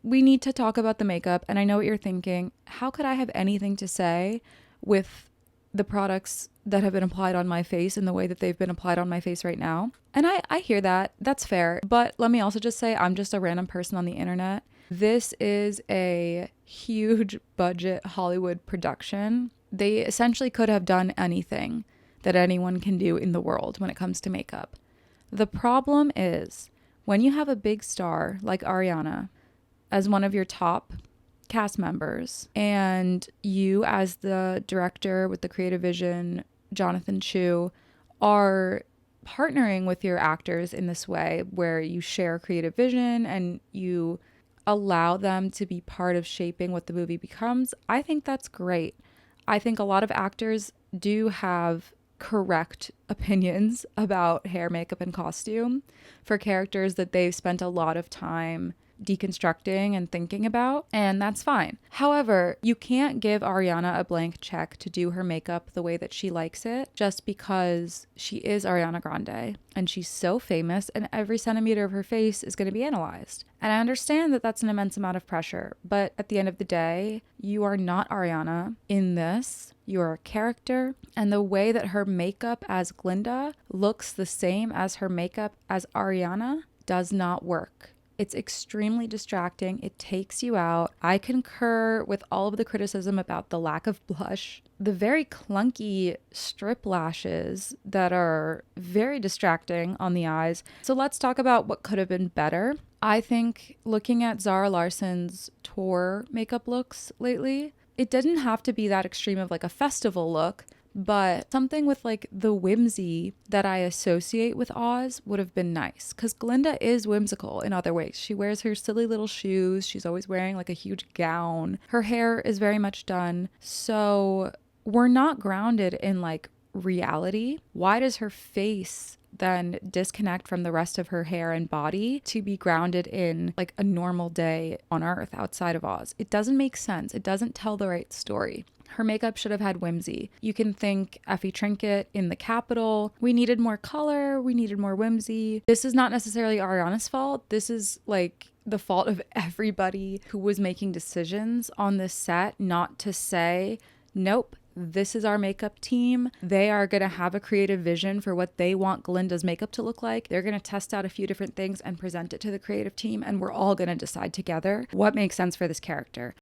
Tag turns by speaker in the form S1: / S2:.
S1: we need to talk about the makeup. And I know what you're thinking. How could I have anything to say with the products that have been applied on my face in the way that they've been applied on my face right now? And I hear that. That's fair. But let me also just say, I'm just a random person on the internet. This is a huge budget Hollywood production. They essentially could have done anything that anyone can do in the world when it comes to makeup. The problem is when you have a big star like Ariana as one of your top cast members, and you as the director with the creative vision, Jonathan Chu, are partnering with your actors in this way where you share creative vision and you allow them to be part of shaping what the movie becomes, I think that's great. I think a lot of actors do have correct opinions about hair, makeup, and costume for characters that they've spent a lot of time deconstructing and thinking about, and that's fine. However, you can't give Ariana a blank check to do her makeup the way that she likes it just because she is Ariana Grande and she's so famous and every centimeter of her face is going to be analyzed. And I understand that that's an immense amount of pressure, but at the end of the day, you are not Ariana in this. You are a character, and the way that her makeup as Glinda looks the same as her makeup as Ariana does not work. It's extremely distracting. It takes you out. I concur with all of the criticism about the lack of blush, the very clunky strip lashes that are very distracting on the eyes. So let's talk about what could have been better. I think looking at Zara Larsson's tour makeup looks lately, it didn't have to be that extreme of like a festival look, but something with like the whimsy that I associate with Oz would have been nice, because Glinda is whimsical in other ways. She wears her silly little shoes. She's always wearing like a huge gown. Her hair is very much done. So we're not grounded in like reality. Why does her face then disconnect from the rest of her hair and body to be grounded in like a normal day on Earth outside of Oz? It doesn't make sense. It doesn't tell the right story. Her makeup should have had whimsy. You can think Effie Trinket in the Capitol. We needed more color. We needed more whimsy. This is not necessarily Ariana's fault. This is like the fault of everybody who was making decisions on this set not to say, nope, this is our makeup team. They are going to have a creative vision for what they want Glinda's makeup to look like. They're going to test out a few different things and present it to the creative team, and we're all going to decide together what makes sense for this character.